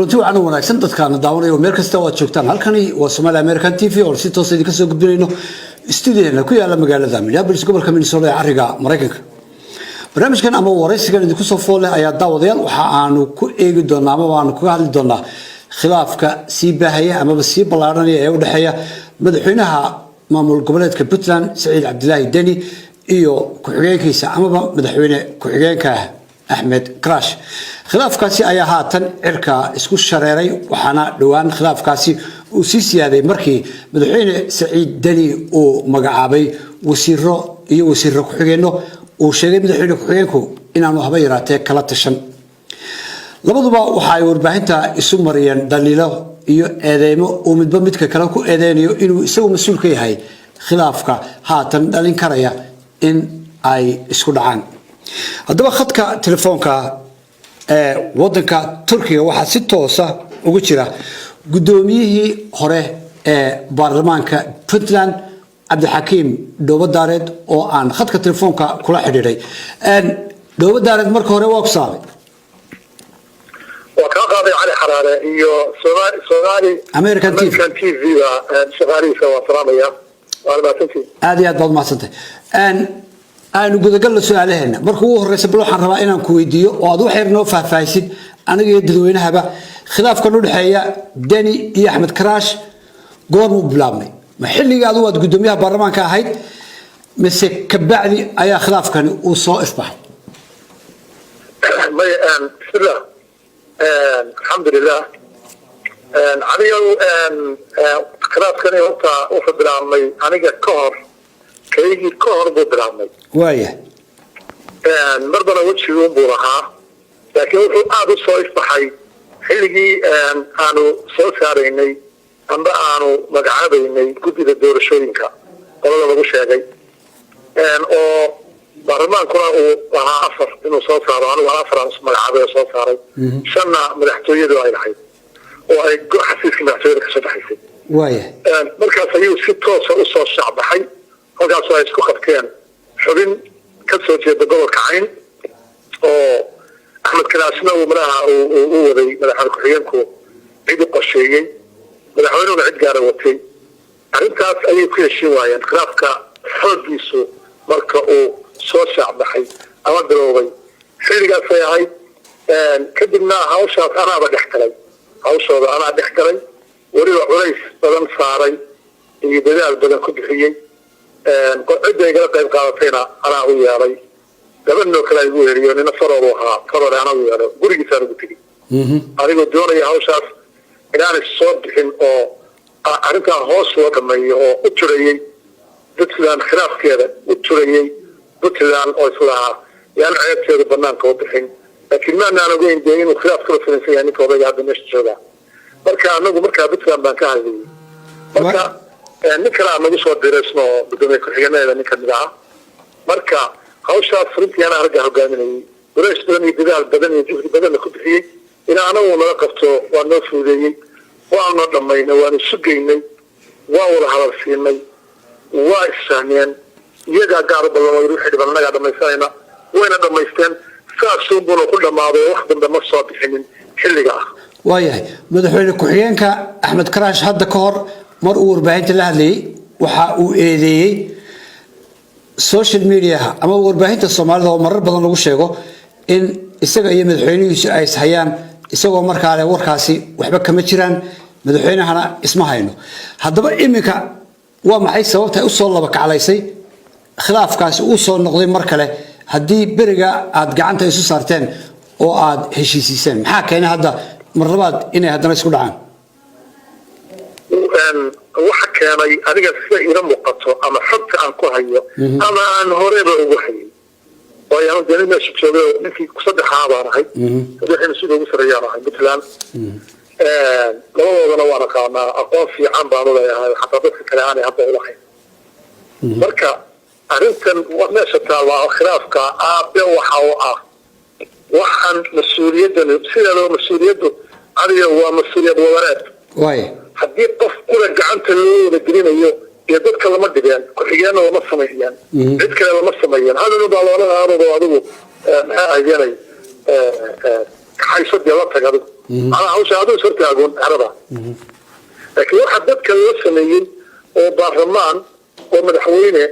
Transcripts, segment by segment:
كنت وعنا وناكسن dadkaan daawanay oo meel kasta oo joogtaan halkani waa Somali American TV oo si toos ah idinka soo gudbinayno studio-na ku yaala magaalada Minneapolis gobolka Minnesota ee ariga Mareykanka barnaamijkan ama waraysigan idinku soo foolay ayaa daawadayaal waxa aanu ku eegi doonaa ama waanu ku hadli doonaa khilaafka sii baahaya ama sii balaaranaya ee u dhaxeeya madaxweynaha maamul goboleedka Puntland Saciid Cabdilaahi Deni iyo ku-xigeenkiisa ama madaxweyne ku-xigeenka Ahmed Crash khilaafkaasi ayaa haatan cirka isku shareeray waxaana dhawaan khilaafkaasi uu sii siyaaday markii madaxweyne Saciid Deni uu magacaabay wasiiro iyo wasiiro ku-xigeenno uu sheegay madaxweyne ku-xigeenku inaanu haba yaraatee kala tashan labaduba waxa ay warbaahinta isu mariyeen daliilo iyo eedeymo oo midba midka kale ku eedeynayo inuu isagu mas'uul ka yahay khilaafka haatan dhalin karaya in ay isku dhacaan haddaba khadka telefoonka ee wadanka Turkiga waxa si toos ah ugu jira gudoomiyihii hore ee baarlamaanka Puntland Abdulhakim Dowladaareed oo aan khadka telefoonka kula xiriiray Dowladaareed marka hore waa ku saabay وكاقاضي علي حرارة إيو سوغالي American TV شغالي سوا سلامية وأنا ما تنسي هذه بعض ما صدق أنا قد قال سؤالهن مركو هو الرئيس بلوحان ربا إنان كويديو وأدو حيرنو فايسين أنا يدلوينها با خلاف كانوا الحقيقة داني إي أحمد كراش قوامو بلامي محلي قادوا قدوميها برلمان كاهيد مسك كبعدي أي خلاف كان وصو إصبح بسم الله الحمد لله aniga khilaafkani horta wuxuu bilaabmay aniga ka hor kaygii ka hor buu bilaabmay waaya mardana wejigun buu lahaa laakiin wuxuu aada u soo ifbaxay xilligii aanu soo saaraynay amba aanu magacaabaynay guddida doorashooyinka qolada lagu sheegay oo baarlamaankuna uu lahaa afar inuu soo saaro anigu afar aan magacaabay oo soo saaray shanna madaxtooyadu ay lahayd oo ay xafiiska madaxtooyada ka soo baxaysay waaya markaas ayuu si toosa u soo shacbaxay halkaas ay isku qabteen xubin ka soo jeeda gobolka Cayn oo Ahmed Karaashna uu maraha uu waday madaxweyne ku-xigeenku cid u qorsheeyay madaxweynuhuna cid gaara watay arrintaas ayay ku heshiin waayeen khilaafka xoogiisu marka uu soo shacbaxay ama bilowday xilligaas ay ahayd kadibna hawshaas anaaba dhex galay hawshooda anaa dhex galay weliba culays badan saaray iyo dadaal badan ku bixiyey cidda igala qayb qaadatayna anaa u yeelay gabanoo kale igu heriyo nina faroor ahaa faroor anaa u yeelo gurigiisaan ugu tegey anigoo doonaya hawshaas inaanay soo bixin oo arrintaa hoos loo dhameeyo oo u turayey Puntland khilaafkeeda u turayey Puntland oo islahaa yaan ceebteeda banaanka u bixin laakiin ma aanan ogeyn dee inuu khilaaf kala samaysan yahay ninka odayga hadda meesha jooga marka anagu markaa Puntland baan ka hadlayay marka nin kale aan nagu soo direysno gudoomiye ku-xigeenada ninka mid ah marka hawshaas runtii anaa ragga hogaaminayay walays badan iyo dadaal badan iyo juhdi badanna ku bixiyey ilaa anagu naga qabto waa noo fuudeeyey waa noo dhammaynay waanu sugaynay waa wada hadal siinay waa isfahmeen iyagaa gaar ballamay wixii dhiban anagaa dhamaysanayna wayna dhamaysteen saasuun buuna ku dhammaaday wax dambe ma soo bixinin xilliga ah waayahay madaxweyne ku-xigeenka Ahmed Crash hadda ka hor mar uu warbaahinta la hadlayay waxa uu eedeeyay social media ama warbaahinta Soomaalida oo marar badan lagu sheego in isaga iyo madaxweynihiisu ay hayaan isagoo markaa leh warkaasi waxba kama jiraan madaxweynahana isma hayno haddaba iminka waa maxay sababta u soo laba kaclaysay khilaafkaasi uu soo noqday mar kale haddii beriga aad gacanta isu saarteen oo aad heshiisiiseen maxaa keenay hadda mar labaad inay haddana isku dhacaan waxa keenay adiga sida ila muuqato ama xogta aan ku hayo ama aan horeba ugu hayay oo aan dani meesha joogay ninkii ku saddexaad baan ahay waxaan sida ugu sareeyaan ahay Puntland labadoodana waan aqaanaa aqoon fiican baan u leeyahay xataa dadka kale aan hadda u lahayn marka arrintan meesha taala khilaafka aabe waxa uu ah waxaan mas'uuliyaddan sida loo mas'uuliyaddu adiga waa mas'uuliyad wadareed waay haddii qof kula gacanta loo wada gelinayo iyo dadka lama dhigeen ku-xigeenna lama sameeyaan cid kale lama sameeyaan hadana baa loo adigu maxaa ahaynay حيصد يلا تجارب أنا هوش هذا صرت أقول عربة لكن واحد ضد كل سنين وبرلمان ومدحوينه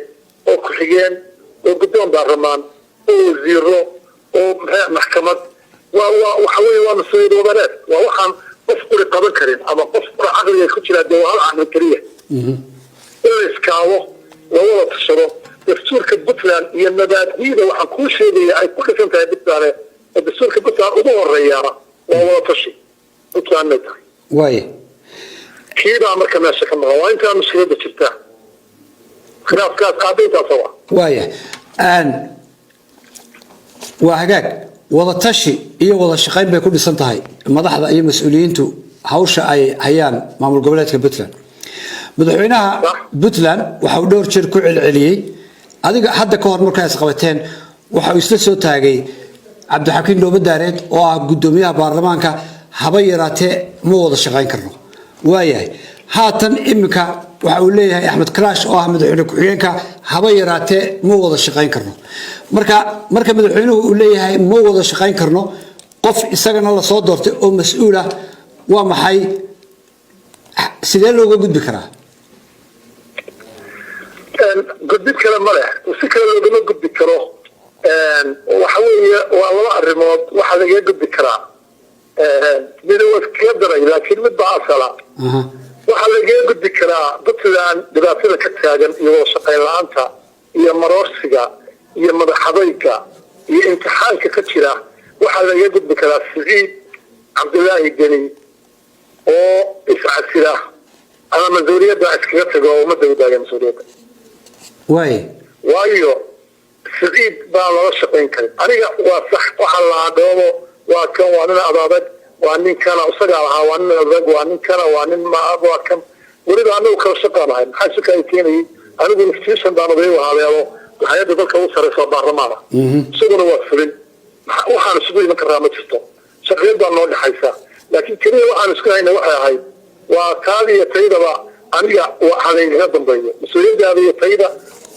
وكحيان وقدام برلمان وزيرو ومحكمة وحوي ونصير وبلاد ووحن قفقر قبل كريم أما قفقر عقلية كتير الدوال عن الكريه إسكاوه وولا تشرو دستور كبتلان هي المبادئ وحن كل شيء أي كل سنة بتلان الدستور كبتلان أبوه الريارة وولا تشي بتلان نتاعي واي كيدا أمريكا ماشي كم وين كان مشكلة بتشتاه خلاف كاس قابيتها سوا واي أن وهجاك wada tashi iyo wada shaqayn bay ku dhisan tahay madaxda iyo mas'uuliyiintu hawsha ay hayaan maamul goboleedka Puntland madaxweynaha Puntland waxa uu dhowr jeer ku celceliyay adiga hadda ka hor markay isqabateen waxa uu isla soo taagay Cabdixakiin Dhoobadaareed oo ah gudoomiyaha baarlamaanka haba yaraatee ma wada shaqayn karno waayahay haatan imika waxa uu leeyahay Axmed Karash oo ah madaxweyne ku-xigeenka haba yaraatee ma wada shaqayn karno marka madaxweynuhu uu leeyahay ma wada shaqayn karno qof isagana la soo doortay oo mas'uul ah waa maxay sidee looga gudbi karaa gudbi kale ma leh si kale loogama gudbi karo waxa weeye waa laba arrimood waxa laga gudbi karaa mid waa iska daray laakiin mid baa asala waxa laga gudbi karaa Puntland dhibaatada ka taagan iyo shaqayn la'aanta iyo maroorsiga iyo madaxadayga iyo imtixaanka ka jira waxa laga gudbi karaa Saciid Cabdullaahi Deni oo iscasira ama masuuliyadda iskaga tago oo ummadda u daagan masuuliyadda waayo Saciid baa loo shaqayn karin aniga waa sax waxa la dhoobo waa kan waa nin abaabad waa nin kana usaga lahaa waa nin adag waa nin kana waa nin ma waa kan waliba anagu kala shaqaanahay maxaa shaqo ay keenayay anigu institution baan oday wahaaleelo hay'adda dalka u sareysa baarlamaanka sidoo waa fulin waxaan isugu iman karaa ma jirto shaqada noo dhaxaysa laakiin kaliya waxaan isku haynaa waxa ahayd waa kaaliya taydaba aniga waxa la iga dambeeyo mas'uuliyadda iyo tayda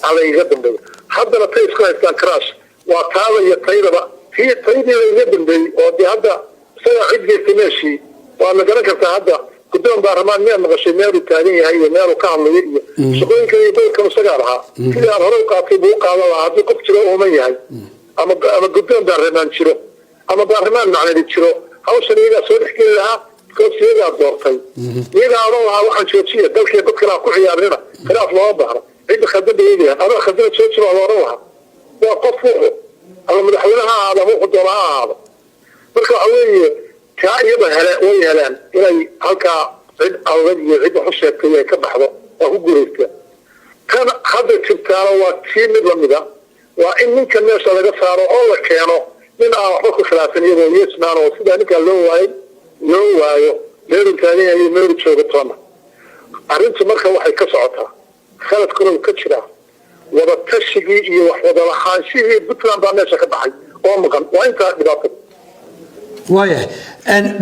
ala iga dambeeyo haddana tay isku haystaan Karash waa kaaliya taydaba tii taydii la iga dambeeyo oo hadda sida cidgeysay meeshii waa la garan kartaa hadda guddoon baarlamaan meel maqashay meel uu taagan yahay iyo meel uu ka hadlayo iyo shaqooyinka iyo dadka isaga lahaa sidii aan hore u qaatay buu qaadan lahaa haddii qof jiro oo ma yahay ama guddoon baarlamaan jiro ama baarlamaan macnadi jiro hawshan iyagaa soo dhex geli lahaa because iyagaa doortay iyagaa odhan lahaa waxaan joojiya dalkii dadkana ku ciyaarnina khilaaf looma baahno cidda khaldada eegayan adaa khaldada jooji baa la odhan lahaa waa qof wuxu ama madaxweynaha ha ahaado ama wuxu doona ha ahaado marka waxa weeye taa iyada way helaan inay halkaa cid adag iyo cid wax u sheegtay ay ka baxdo waa ku guuraysta kan hadda jirtaana waa tii mid lamida waa in ninka meesha laga saaro oo la keeno nin aan waxba ku khilaafin iyadoo yeesmaan oo sidaa ninkaa loo waayo meelu taagan yahay meelu jooga toona arrintu marka waxay ka socotaa khaladkuna uu ka jiraa wada tashigii iyo wax wada lahaanshihii Puntland baa meesha ka baxay oo maqan waa intaa dhibaatada waayahay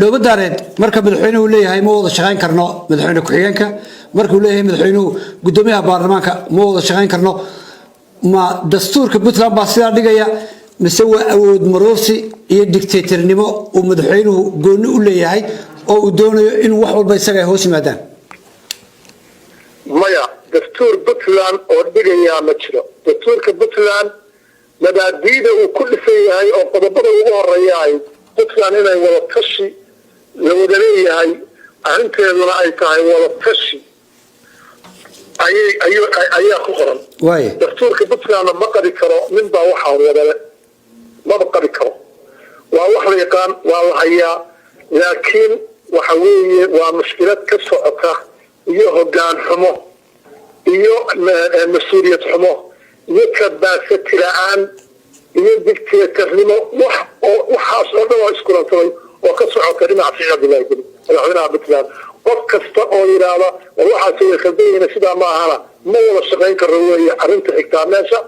Dhoobadaareed marka madaxweynuhu leeyahay ma wada shaqayn karno madaxweyne ku-xigeenka markuu leeyahay madaxweynuhu gudoomiyaha baarlamaanka ma wada shaqayn karno ma dastuurka Puntland baa sidaa dhigaya mise waa awood maroorsi iyo dictatornimo uu madaxweynuhu gooni u leeyahay oo uu doonayo in wax walba isaga hoos yimaadaan maya dastuur Puntland oo dhigaya ma jiro dastuurka Puntland mabaadiida uu ku dhisan yahay oo qodobada ugu horeeyay Puntland inay wada tashi la wada leeyahay arrinteeduna ay tahay wada tashi ayaa ku qoran dastuurka Puntland ma qari karo nin baa waxa wada ma qari karo waa wax la yaqaan waa la hayaa laakiin waxa weeye waa mushkilad ka socota iyo hoggaan xumo iyo mas'uuliyad xumo iyo kabaasati la'aan iyo dictatornimo waxaas oo dhan waa isku rantay oo ka socota dhinaca Saciid madaxweynaha Puntland qof kasta oo yiraahdo waxaas ay khaldayeen sida ma ahana ma wada shaqayn karo weeye arrinta xigtaa meesha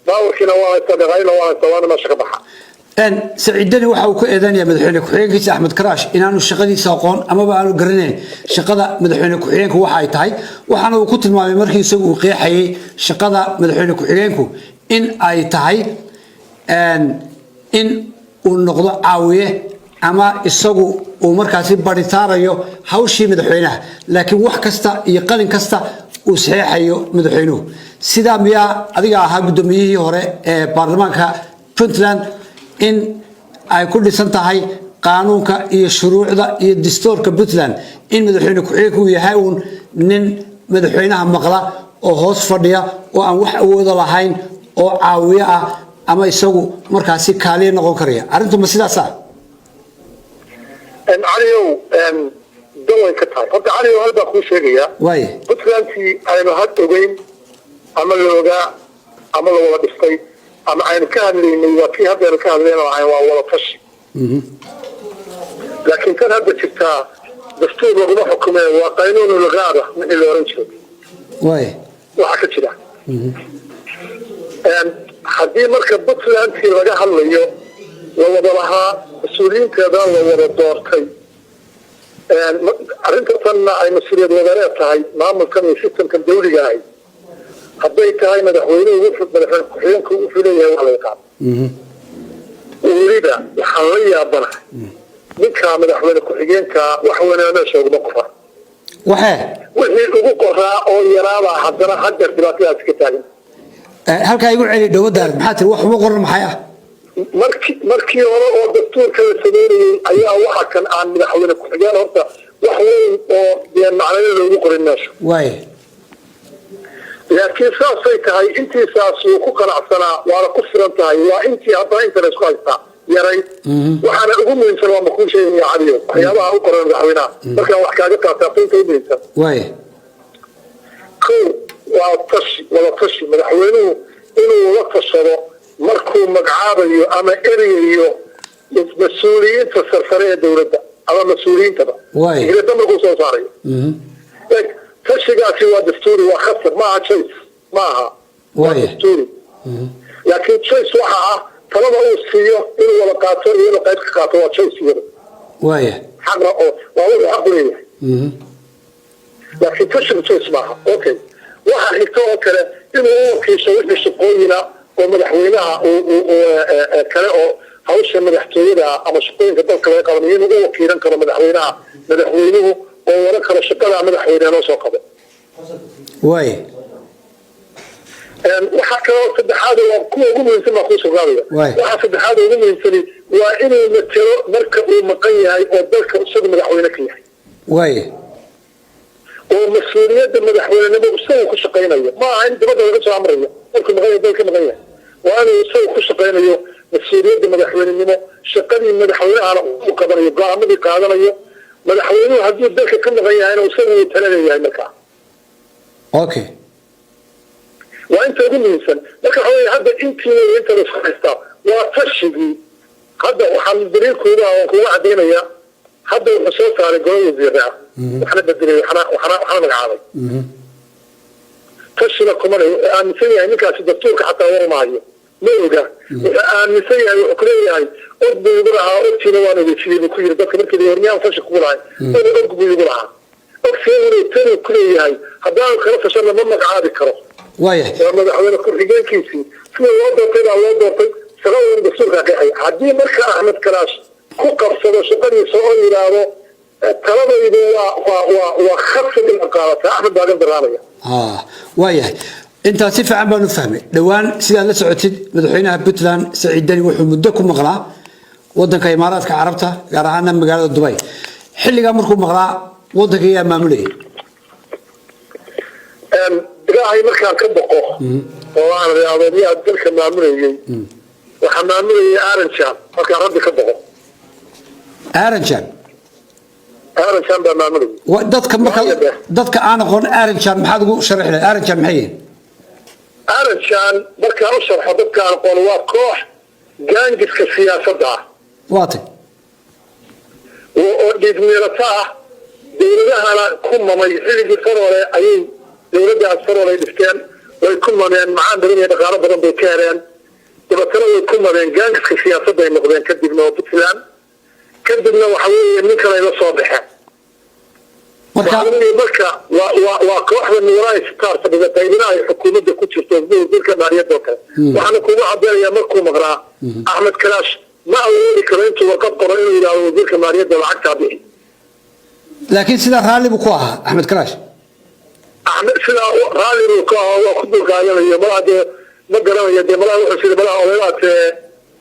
baawarkina waa tadaqayna waa tawana ma shaqa baxa Saciid Deni waxa uu ku eedanaya madaxweyne ku-xigeenkiisa Axmed Karash inaanu shaqadiisa aqoon ama aanu garanayn shaqada madaxweyne ku-xigeenku waxa ay tahay waxaana uu ku tilmaamay markii isagu uu qeexayay shaqada madaxweyne ku-xigeenku in ay tahay in uu noqdo caawiye ama isagu uu markaasi baritaarayo hawshii madaxweynaha laakiin wax kasta iyo qalin kasta uu saxeexayo madaxweynuhu sidaa miyaa adiga ahaa gudoomiyihii hore ee baarlamaanka Puntland in ay ku dhisan tahay qaanuunka iyo shuruucda iyo dastuurka Puntland in madaxweyne ku-xigeenku yahay nin madaxweynaha maqla oo hoos fadhiya oo aan wax awood lahayn oo caawiye ah ama isagu markaasi kaaliye noqon karaya arintu ma sidaas ah عليو دول كتار قلت عليو هل بقول شيء واي Puntland أنا هاد وين عمل لوجا عمل ولا بستي أما أنا كان لي من وقتي هذا أنا كان لي أنا ولا فش لكن كان هذا شفتا دستور وقضاء حكومة وقانون الغابة من الأورنجو واي وحكت كذا حدي مركب Puntland في وجه الليو ووضعها مسؤولين كذا ووضع دورتي أرنتنا أي مسؤولية وزارات هاي معمل كم يشتم كم دولي جاي حبيت هاي مدحوينه وفد مدحوين كحيان كوفيلية وعلى القاع وريدا حرية بنا منك مدحوين كحيان كوحونا أنا شو بقفة وحى وهي الوقوقها أو يرابا حضرا حجر دلاتي أسكتاني هل كان يقول علي دو دار محاتر وحو قرر محايا markii hore oo dastuurka la sameeyay ayaa waxa kan aan madaxweyne ku xigeen horta wax weyn oo deen macnaheedu loogu qorin meesha way laakiin saasay tahay intii saas uu ku qanacsanaa waa ku filan tahay waa intii hadda inta isku haysta yaray waxaana ugu muhiimsan waa ku sheegay cadiyo waxyaabaha u qoran madaxweynaha marka wax kaaga taataabtay inta way waa tashi madaxweynuhu inuu la tashado markuu magacaabayo ama erayo mas'uuliyiinta sarsare ee dawladda ama mas'uuliyiinta way markuu soo saarayo tashigaasi waa dastuuri waa khasar maaha choice maaha way dastuuri laakiin choice waxa ah talada uu siiyo inuu wada qaato iyo inuu qayb ka qaato waa choice yada way xaqna oo waa wuxuu xaq leeyahay laakiin tashiga choice maaha okay waxa xigto oo kale inuu wakiisho wixii shaqooyina oo madaxweynaha kale oo hawsha madaxtooyada ama shaqooyinka dalka laga qabanay inuu u wakiilan karo madaxweynuhu oo wada kala shaqada madaxweynaha loo soo qabo way waxa kaloo saddexaad waa kuwa ugu muhiimsan baa ku soo qaadaya waxa saddexaad ugu muhiimsan waa inuu matalo marka uu maqan yahay oo dalka isagu madaxweyne ka yahay way oo mas'uuliyadda madaxweynenimo isagu ku shaqeynayo ma aha in dibadda laga soo amrayo markuu maqan yahay dalka maqan yahay waa inuu isagu ku shaqeynayo مسؤولية مدحوين النمو شقني مدحوين على مقابلة قامدي قادنا يو مدحوينه هذي الدرك كنا غيّانا وسوي ثلاثة يعني مكان. أوكي. وأنت أقول إنسان لكن هو هذا أنت رسخته وتشجي هذا وحن بريك هو عدينا يا هذا مسؤول على جوي زيادة وحنا بدري وحنا مقعد. تشجي لكم أنا نسيا يعني كأسدتوك حتى ورا معي. ماذا؟ أنا نسيا وكرياي أقبل يقولها أقتل وأنا بيشيل بكير ذاك مركز يورنيا وفش كوراي أنا أقبل يقولها أقتل تاني كرياي هذا خلاص عشان ما مقعد كره. وايه. لما حاولنا كل حاجة كيسي شو الله ضبط شغال بالسوق كحي عدي مركز أحمد كلاش كوكب سوى شغال يسوي له طلب يدوا وخف الأقارة أحمد بعد الدرامية. وايه. أنت سيف عم بنفهمه دوان سيدا لسعتيد مدحينها بوتلاند سعيدني وحو مدكم مقلا ودنك إمارات كعربتها قارعنا مقالة دبي حلقة مركم مقلا ودنك يا مامولي إلهي مركان كبقوه والله الرياضية أدلك مامولي وحمامولي آرنشان مركان ربي كبقوه آرنشان بمامولي وددك أنا قول آرنشان محادقو شرح لي آرنشان محيين أرنشان مركا أشرح حضرتك عن قنوات كوح جانجس كسياسة ده واطي وديزميرتاه دولدها كم ما يحيل فرولة أي دولدها فرولة يدفتين ويكون من معان بريمة دقارة بدن بيكارين يبطلوا يكون من جانجس كسياسة ده يمقدين كدبنا وبتلان كدبنا وحوية منك لا يصابحها مركا وكوحدة من وراء ستار فإذا تايبنا حكومة كنت تستوزيه ذلك مالية دوكا وحنا كوما عبير يا مركو مغراء أحمد كلاش ما أولي كرنت وقد قرأنا إلى وزير كمالية العكس به لكن سيدا رالي بكوها أحمد كراش أحمد سلا رالي بكوها وخذ القائمة هي مراد ما قرأنا يدي مراد وحسين مراد أولاد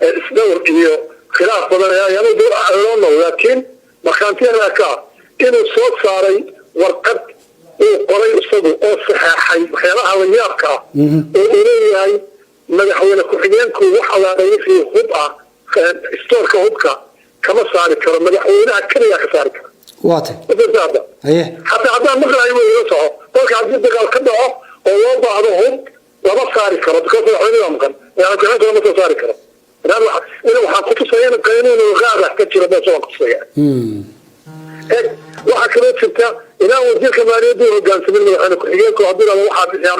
إسدور إياه خلاف بدنا يعني دور أعلانه لكن ما كان فيها لكا إنه صوت صاري ورقد وقرأي أصدق أو صحيحي خيرها وياكا وإليه مدحونا كحيانكو وحلا رئيسي هبقى استورك هبقى كما صاري كرا مدحونا كريا كساري واضح هذا ايه حتى عدان مقرأ يوصعه قولك عزيز دقال كدعه ووضع هذا لما صاري كرا بكثر الحوالي أمكن يعني كنا لما صاري كرا إنه حقوق سيئنا قينون وغاغة كتير بس وقت سيئنا waxaa kaloo jirta ilaa wasiirka maaliyadda uu hogaansamay madaxweyne ku-xigeenka haddii la waxa bixinay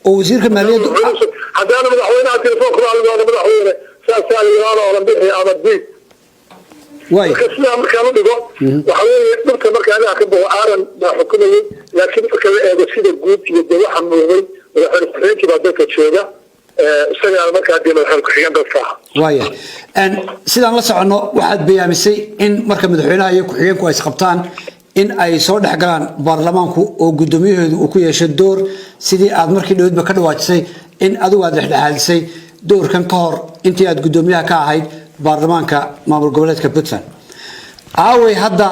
oo wasiirka maaliyadda haddaana madaxweynaha telefoonka maalmoona madaxweyne saasaa ilaala oran bixi ama diid marka sidaa markaan u dhigo waxa weeye dhulka marka anaga ka bao aaran baa xukumayay laakiin marka la eego sida guud iyo dee waxa muuqday madaxweyne ku-xigeenkii baa dalka jooga isagaana markaa dee madaxweyne ku-xigeen dadka aha waaya sidaan la soconno waxaad bayaamisay in marka madaxweynaha iyo ku-xigeenku ay isqabtaan in ay soo dhex galaan baarlamaanku oo guddoomiyaheedu uu ku yeesho door sidii aad markii dhawedba ka dhawaajisay in adigu aad dhexdhexaadisay doorkan ka hor intii aad guddoomiyaha ka ahayd baarlamaanka maamul goboleedka puntland aaway hadda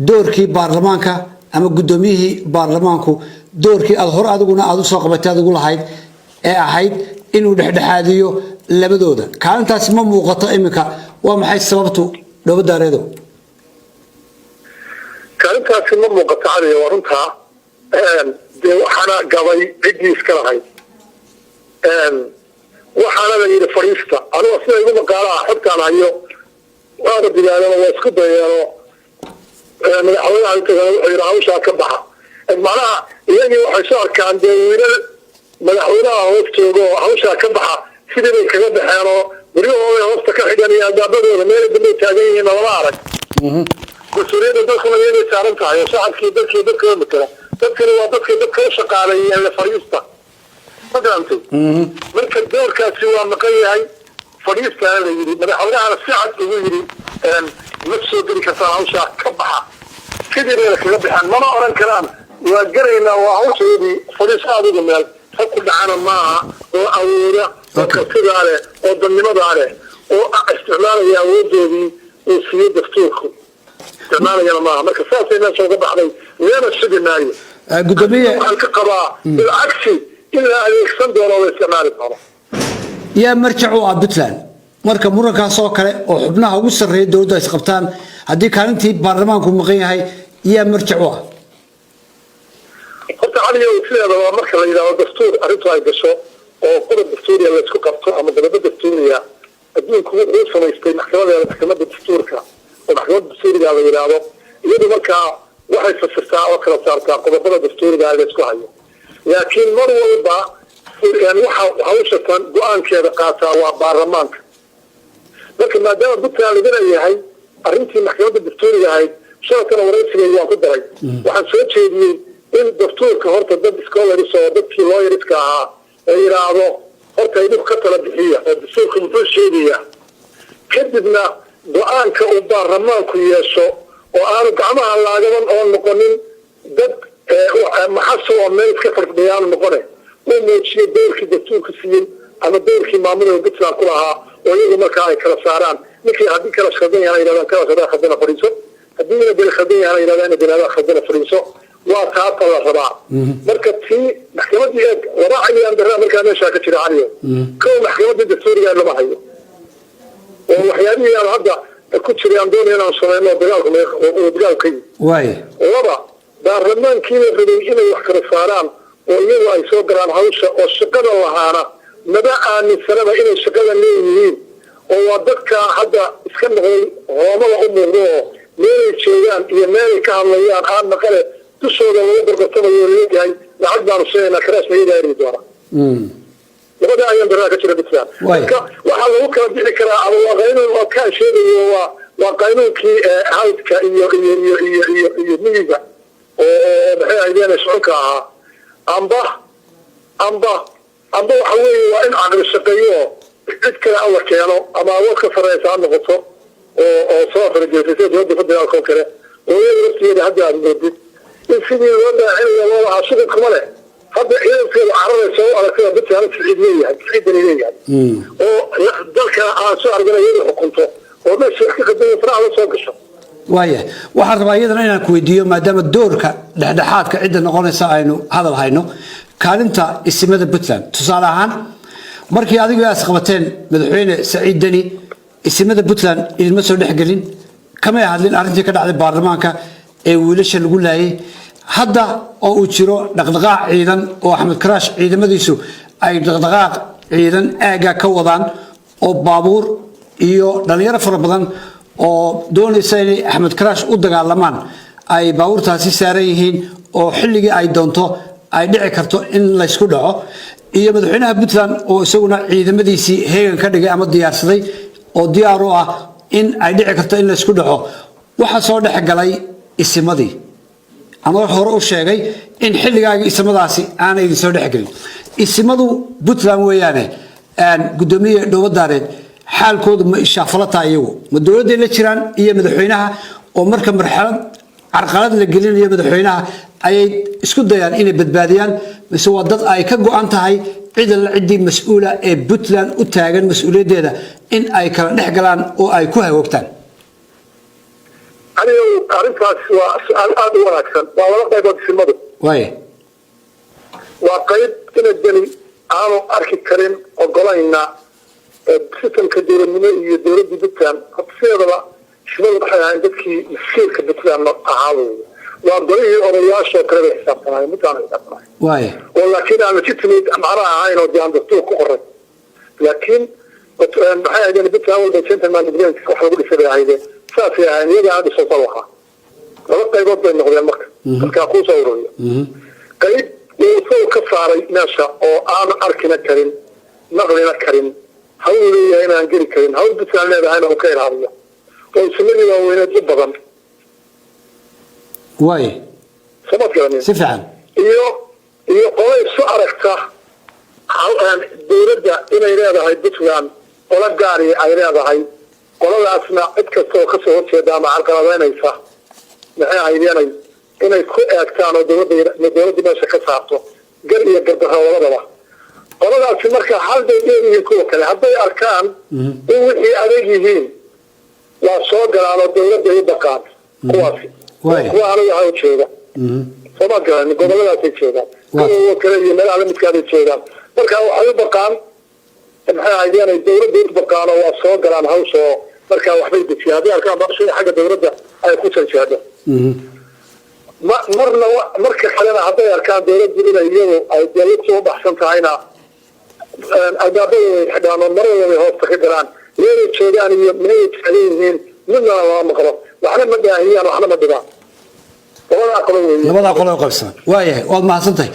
doorkii baarlamaanka ama guddoomiyihii baarlamaanku doorkii aad hor adiguna aad usoo qabatay adigu lahayd ee ahayd inuu dhexdhexaadiyo labadooda kaalintaasi ma muuqato iminka waa maxay sababtu dhowdaareedo kaalintaasi ma muuqato cali waa runtaa dee waxaana gabay ciddii iska lahayd waxaana la yidhi fadhiista anuga sida igu maqaalaha xogtaan hayo waana digaadano waa isku dayeeno madaxweynaha wuxuu yidhi hawshaa ka baxa macnaha iyagii waxay soo arkaan dee wiilal madaxweynaha hoos joogo hawshaa ka baxa sidii bay kaga baxeenoo guryahooda hoosta ka xigan iyo albaabadooda meelay dambay taagan yihiin lama arag mas-uuliyadda dalkuna iyagay saaran tahay oo shacabkii dalkii dadkooda matala dadkani waa dadkay dadka u shaqaaleeyeen la fadhiista ma garantay marka doorkaasi waa maqan yahay fadhiistaa la yidhi madaxweynahana si cad ugu yidhi ma soo geli kartaan hawshaa ka baxa sidii bayna kaga baxeen mana oran karaan waa garaynaa waa hawsheedii fadhiisa adigu meel rag ku dhacana maaha oo awooda oo kartidaa leh oo dadnimadaa leh oo isticmaalaya awoodoodii uu siiyey dastuurku isticmaalayana maaha marka saasay meesha uga baxday meena sugi maayo gudoomiye waxaan ka qabaa bilcagsi in la adeegsan doono oo la isticmaali doono yaa marjac u ah puntland marka murankaas oo kale oo xubnaha ugu sarreeya dowladda ay isqabtaan haddii kaalintii baarlamaanku maqan yahay yaa marjac u ah horta caliyo sideeda waa marka la yidhaahdo dastuur arrintu ay gasho oo qodob dastuuriya la isku qabto ama qodobo dastuuriya adduunku wuxuu samaystay maxkamadda dastuurka oo maxkamadda dastuuriga la yidhaahdo iyadu markaa waxay fasirtaa oo kala saartaa qodobada dastuuriga la isku hayo laakiin mar walba waxa hawshatan go-aankeeda qaataa waa baarlamaanka marka maadaama puntland laga leeyahay arrintii maxkamadda dastuuriga ahayd shalakana waraysigeeda waan ku daray waxaan soo jeediyey in dastuurka horta dad scholars oo dadkii lawyerska ahaa la yidhaahdo horta idinku ka tala bixiya oo dastuurka muxuu sheegayaa kadibna go-aanka uu baarlamaanku yeesho oo aanu gacmaha laagaban oo noqonin dad maxaso oo meel iska fardhiyaanu noqone uu muujiyo doorkii dastuurka siiyey ama doorkii maamulada puntland ku lahaa oo iyagu markaa ay kala saaraan ninkii haddii kala khaldan yahan yidhahdaan kala sadaa khaldana fadhiiso haddii ina bel khaldan yahan yidhahdaan ina beladaa khaldana fadhiiso waa taata la rabaa marka tii maxkamadii eeg laba ayaan daraa markaa meeshaa ka jira caliyo kow maxkamadii dastuuriga lama hayo oo waxyaabihii aan hadda ku jiray aan doonaya inaan sameyno dagaalka waay laba baarlamaankiina rabay inay wax kala saaraan oo iyagu ay soo galaan hawsha oo shaqada lahaana maba aaminsanaba inay shaqada leeyihiin oo waa dadka hadda iska noqday hoomada u muuqdo oo meelay joogaan iyo meelay ka hadlayaan aan maqale dushooda lagu gorgortamayo leeyahay lacag baanu sheegaynaa karaasna iyagaa eri doona labada ayaan daraa ka jira puntland marka waxaa lagu kala bixi karaa ama waa qaynuun oo kaan sheegayo waa qaynuunkii hawdka iyo miyiga oo maxay ahaydeen soconka ahaa amba waxa weeye waa in caqli shaqeeyo cid kale alla keeno ama awood ka sareysa ha noqoto oo soo farjeysay dowladda federaalka oo kale oo iyada laftigeeda hadda aad moodid in sidii loo daacinayo loo lahaa shuqul kuma leh hadda ciidankeeda cararaysa oo aragtida dadkaana siciid leeyahay siciidani leeyahay oo dalka aan soo argana iyada xukunto oo meesha wax ka qadaya faraha la soo gasho waaya waxaan rabaa iyadana inaan ku weydiiyo maadaama doorka dhexdhexaadka cidda noqonaysa aynu hadal hayno kaalinta isimada puntland tusaale ahaan markii adigu aas qabateen madaxweyne saciid deni isimada puntland idinma soo dhexgelin kamay hadlin arrintii ka dhacday baarlamaanka ee wiilasha lagu laayay hadda oo uu jiro dhaqdhaqaaq ciidan oo axmed karaash ciidamadiisu ay dhaqdhaqaaq ciidan aaga ka wadaan oo baabuur iyo dhalinyaro fara badan oo doonaysa inay axmed karaash u dagaalamaan ay baabuurtaasi saaran yihiin oo xilligii ay doonto ay dhici karto in laysku dhaco iyo madaxweynaha puntland oo isaguna ciidamadiisii heegan ka dhigay ama diyaarsaday oo diyaar u ah in ay dhici karto in laysku dhaco waxaa soo dhex galay isimadii ama hore u sheegay in xilligaaga isimadaasi aanay idin soo dhexgelin isimadu puntland weeyaane gudoomiye dhowdaareed xaalkoodu ma ishaafalata iyagu ma dowladday la jiraan iyo madaxweynaha oo marka marxalad carqalad la gelinayo madaxweynaha ayay isku dayaan inay badbaadiyaan mise waa dad ay ka go'an tahay cid alla ciddii mas-uula ee puntland u taagan mas-uuliyaddeeda in ay kala dhex galaan oo ay ku hagoogtaan arrintaas waa su-aal aada u wanaagsan waa laba qaybood isimadu waaya waa qayb ina deni aanu arki karin ogolayna sistamka dowladnimo iyo dowladii puntland sideedaba shimadu waxay ahayn dadkii masiirka puntland ahaa wey waa golihii odayaashoo kale bay xisaabtanaayeen puntland xisaabtanaayeen waaya oo laakiin aan legitimate macnaha ahayn oo dee aan dastuur ku qoray laakiin maxay ahaydeen puntland walba gentleman agreement wax lagu dhisay bay ahaydeen saasay ahayn iyaga aan dhiso sal wahaa laba qaybood bay noqdeen marka dadkaa kuu soo ururiyo qayb uu isagu ka saaray meesha oo aan arkina karin naqlina karin hawl leeyahay inaan geli karin hawl puntland leedahayna uu ka ilaaliyo oo ismadii waaweyneed u badan waaya samad garanin si fiican iyo qola isu aragta dowladda inay leedahay puntland qola gaari ay leedahay qoladaasna cid kasta oo kasoo horjeeda ama carqaladeynaysa maxay ahaydeenay inay ku eegtaan oo dowladda meesha ka saarto gar iyo gardarro labadaba qoladaasi marka hal bay dheeryihiin kuwa kale hadday arkaan in wixii adeeg yihiin waa soo galaan oo dowladda u dhaqaan kuwaasi kuwa aniga aha jooga sooma garan goboladaasay joogaan kuwa kale iyo meelaha lamidkaaday joogaan marka waxay u dhaqaan maxay ahaydeenay dowladda u dhaqaan oo waa soo galaan hawshoo markaa waxbay dejiyaan hadday arkaan baqshada xagga dowladda ay ku janjeedho marka kalena hadday arkaan dowladdu inay iyadu ay dowlad soo baxsan tahayna albaabadooday xidhaan oo maradooday hoosta ka galaan meelay joogaan iyo meelay jeclan yihiin midnana lama maqlo waxna ma daahiyaan waxna ma dhibaan labadaa qolo qabsan waayahay waad mahadsantahay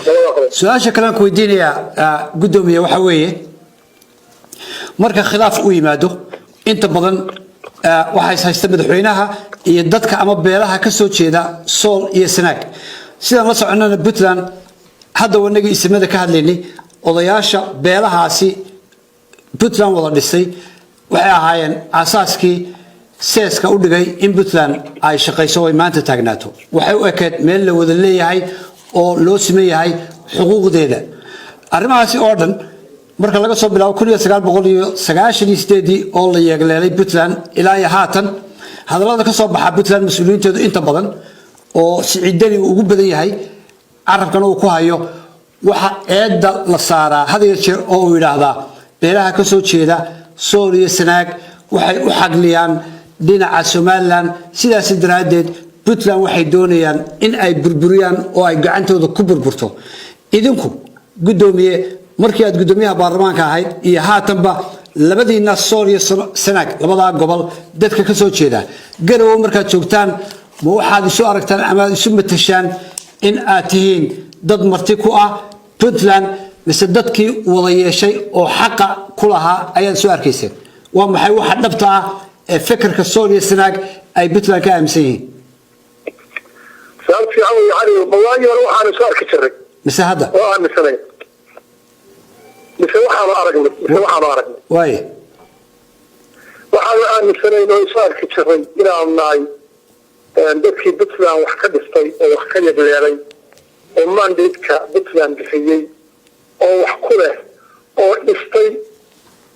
su-aasha kalean ku weydiinayaa gudoomiye waxa weeye marka khilaaf u yimaado inta badan waxaa haysta madaxweynaha iyo dadka ama beelaha ka soo jeeda sool iyo sanaag sidaan la soconana puntland hadda wanagii isimada ka hadlaynay odayaasha beelahaasi puntland wada dhisay waxay ahaayeen asaaskii seeska u dhigay in puntland ay shaqayso ay maanta taagnaato waxay u ekeed meel la wada leeyahay oo loo siman yahay xuquuqdeeda arrimahaasi oo dhan marka laga soo bilaabo 1998 oo la yeegleelay puntland ilaa iyo haatan hadallada ka soo baxa puntland mas'uuliyiinteedu inta badan oo siciidani uu ugu badan yahay carabkana uu ku hayo waxa eedda la saaraa had iyo jeer oo uu yidhaahdaa beelaha ka soo jeeda sool iyo sanaag waxay u xagliyaan dhinaca somaliland sidaas daraaddeed puntland waxay doonayaan in ay burburiyaan oo ay gacantooda ku burburto idinku gudoomiye markii aad gudoomiyaha baarlamaanka ahayd iyo haatanba labadiina sool iyo sanaag labadaa gobol dadka ka soo jeeda garow markaad joogtaan ma waxaad isu aragtaan ama isu matashaan in aad tihiin dad marti ku ah puntland mise dadkii wada yeeshay oo xaqa ku lahaa ayaad soo arkayseen waa maxay waxa dhabta ah ee fikirka sool iyo sanaag ay puntland ka aaminsan yihiin sabab fiican way cali wallahi waxaan soo arki jiray mise hadda oo aaminsanay mise waxaanu aragnay واي waxaanu aaminsanaynoo isaarki jiray inaanu nahay dadkii puntland wax ka dhistay oo wax ka yagleelay oo mandatka puntland bixiyey oo wax ku leh oo dhistay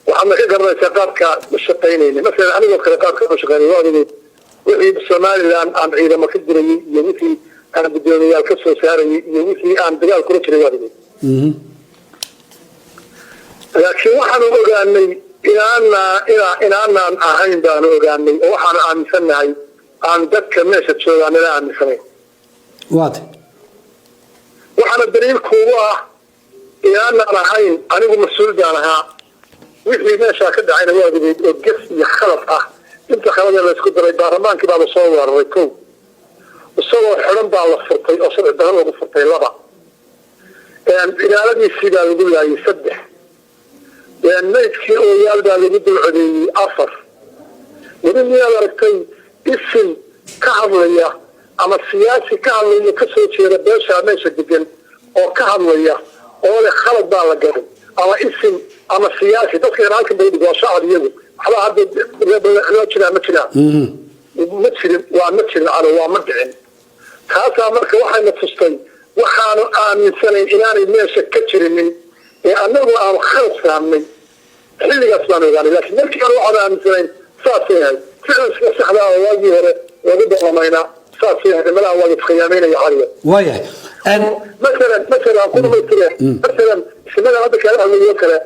waxaadna ka garanaysaa qaabka u shaqaynayna masalan anigoo kale qaabka u shaqaynay waa ogeyd wixii somaliland aan ciidamo ka dirayay iyo wixii aan guddoomiyaal ka soo saarayay iyo wixii aan dagaal kula jiray waa ogeyd laakiin waxaanu ogaanay inaanaan ahayn baanu ogaanay oo waxaanu aaminsannahay aan dadka meesha joogaa nala aaminsanayn واضح waxaana daliilkuugu ah inaanaan ahayn anigu mas-uul baan ahaa wixii meeshaa ka dhacayna waa ogeyd oo ges iyo khalad ah inta khalada laysku daray baarlamaankii baaba soo weeraray kow isagoo xidhan baa la furtay oo sharci darro lagu furtay 2 ilaaladiisii baa lagu laayay 3 maydkii ooyaal baa lagu dul codeeyey 4 weli miyaad aragtay isim ka hadlaya ama siyaasi ka hadlaya ka soo jeeda beeshaa meesha degan oo ka hadlaya oo leh khalad baa la galay ama isim ama siyaasi dadka halkan bay dhigo shacab iyagu waxba hadda loo jiraa ma jiraan ma jirin ano waa ma dhicin taasaa marka waxayna tustay waxaanu aaminsanayn inaanay meesha ka jirinin ee annagu aanu khalad fahmnay xilligaas baan ogaanay laakiin markii hore waxaanu aaminsanayn saasay ahayd ficilka saxda oo waagii hore lagu daqamaynaa saasay ahayd malaha waa iskhiyaamaynaya xaliya واي مثلا مثلا ismada hadda kala hadlayo kale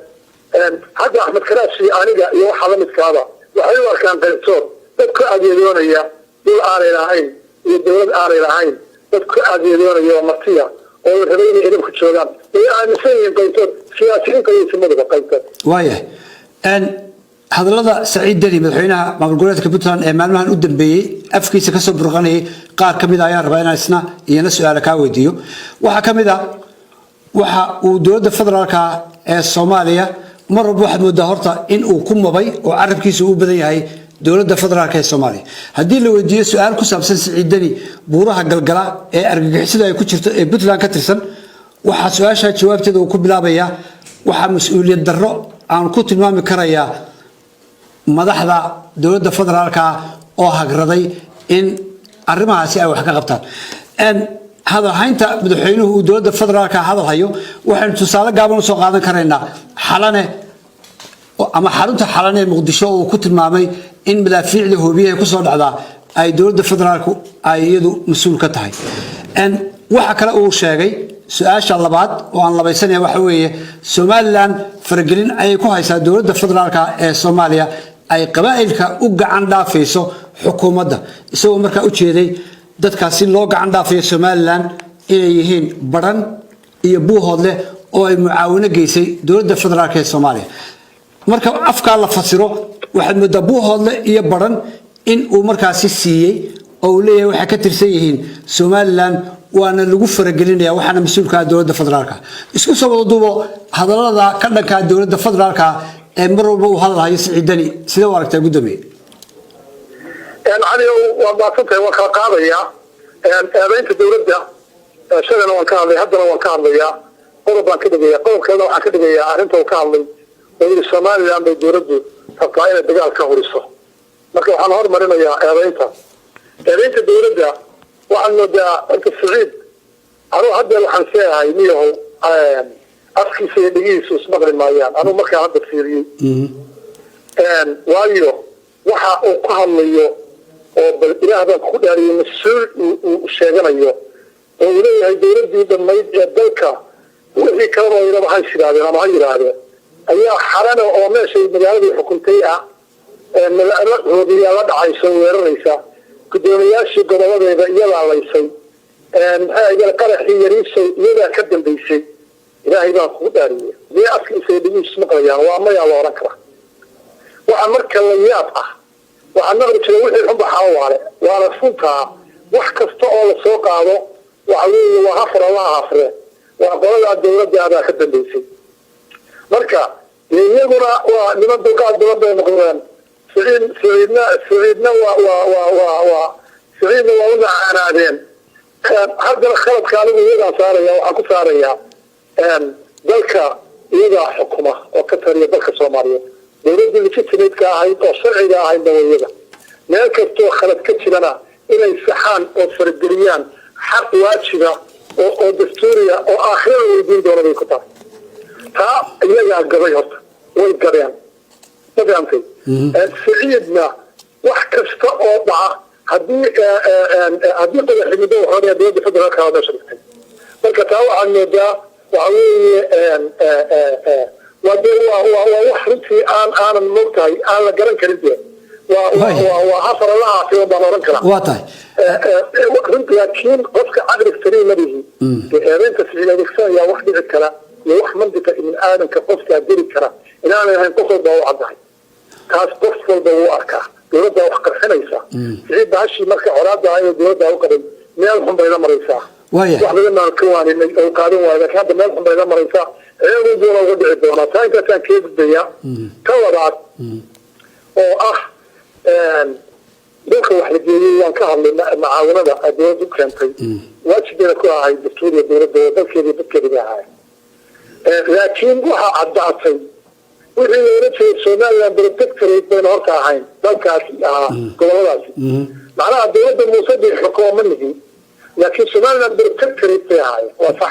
hadda Axmed Karaashi aniga iyo waxa la midkaada waxay u arkaan qaybtood dadka adeeyoonaya dul aanay lahayn iyo dawlad aanay lahayn dadka adeeyoonaya martiya oo rabayna inay ku joogaan ee aan sameeyeen qaybtood siyaasiyiin kale ismada qaybtood واي hadalada Saciid Deni madaxweynaha maamul goboleedka Puntland ee maalmahan u dambeeyay afkiisa ka soo burqanayay qaar kamid ah ayaa rabaa inaan isna iyana su'aal ka weydiiyo waxa kamid ah waxa uu dowladda federaalka ee Soomaaliya mar walba waxa moodaa horta in uu ku mabay oo carabkiisu u badan yahay dowladda federaalka ee Soomaaliya hadii la weydiiyo su'aal ku saabsan Saciid Deni buuraha galgala ee argagixisada ay ku jirto ee Puntland ka tirsan waxa su'aasha jawaabteeda uu ku bilaabaya waxa mas'uuliyad darro aan ku tilmaami karayaa madaxda dowladda federaalka oo hagraday in arrimahaasi ay wax ka qabtaan hadal haynta madaxweynuhu dowladda federaalka hadal hayo waxaan tusaale gaaban soo qaadan karaynaa xalane ama xarunta xalane Muqdisho oo ku tilmaamay in madaafiicda hoobiyaha ku soo dhacda ay dowladda federaalku ay iyadu mas'uul ka tahay waxa kale uu sheegay su'aasha labaad oo aan labaysanayaa waxa weeye Somaliland faragelin ay ku haysaa dowladda federaalka ee Soomaaliya ay qabaa'ilka u gacan dhaafayso xukuumadda isagoo markaa u jeeday dadkaasi loo gacan dhaafayo Somaliland inay yihiin baran iyo buuhoodle oo ay mucaawino geysay dowladda federaalka ee Soomaaliya marka afka la fasiro waxa moodaa buuhoodle iyo baran in uu markaasi siiyay oo leeyahay waxa ka tirsan yihiin Somaliland waana lagu faragelinayaa waxaana mas'uulka dowladda federaalka isku soo wada duubo hadalada ka dhanka dowladda federaalka ee mar walba uu hadlayo Saciid Deni sida uu aragtay gudoomiye علي وضعتها وكقاضية بنت الدولة شغلنا وكقاضي هذا وكقاضية قربان كده بيا قرب كذا وحكده بيا أنت وكقاضي وين الصومال اللي عند الدولة تقاين الدجال كهوريسه لكن أنا هار مرينا يا بنت الدولة وأنه ده أنت السعيد أروح هذا الحنسية هاي ميه أفكي سيدي اسمه المايان أنا ما كان هذا سيري وايو waxa uu ku hadlayo oo bal ilaahda ku dhaariyo mas'uul uu sheeganayo oo uu leeyahay dowladda dhammayd ee dalka wixii kala wada waxay shiraadeen ama ay yiraahdeen ayaa xarana oo meesha magaalada xukuntay ah la hoobiyaa la dhacayso weeraraysa gudoomiyaashii goboleedyada iyada laysay maxay qaraxii yariisay iyada ka dambeysay ilaahay baa ku dhaariyay ee afkiisa dhigiis maqlayaan waa ma yaa la oran karaa وأمرك الليات وأنغر تلوحي الحب حوالي وأنا فوتها وحكست أول السوق هذا وعليه وغفر الله غفره وأقول الدولة دي هذا خدم بيسي مركا يقول ولمن دوقات دولة المقران سعيدنا سعيدنا وقلنا عنادين هذا الخلط كانوا يقول صاريا وحكو صاريا ذلك iyagaa xukuma oo ka taliya dalka soomaaliyeed dowladda legitimateska ahayd oo sharciga ahayd dawayada meel kastoo khalad ka jirana inay saxaan oo farageliyaan xaq waajiba oo dastuuriya oo aakhirada weydiin doona bay ku tahay taa iyagaa gabay horta way gabeen ma fahamtay siciidna wax kasta oo dhaca haddii qodaximido waxoonaya dowladda federaalka waa meesha dhigtay marka taa waxaad moodaa waxa weeye waa wax runtii aanan moogtahay aan la garan karin dee waa afar la aafiyo baan oran karaa waa tahay runtii laakiin qofka caqli sariir ma lihi eedeynta siciid adeegsanaya wax dhici kara iyo wax mandiqa ibn aadanka qofkaa geli kara inaanay ahayn qof walba u caddahay taas qof walba wuu arkaa dowladdaa wax qarxinaysa siciid bahashii marka coraada ahayd dowladdaa u qabay meel xun bay la maraysaa wax badan baan ka waaninay oo qaadan waayo laakiin hadda meel xun bay la maraysaa eedu doona uga dhici doonaa taa intaasaan kaga gudbayaa ka labaad oo ah dalka wax la geeyey waan ka hadlay macaawinada dowladda u keentay waajibeena ku ahay dastuuriya dowladda oo dalkeedii dadkeedii bay ahaay laakiin waxaa caddaatay wixii loola jeeday somaliland protectorate bayna horta ahayn dalkaasi ahaa goboladaasi macnaha dowladda muuse bay xukumo ma nihin laakiin somaliland protectorate bay ahaayeen waa sax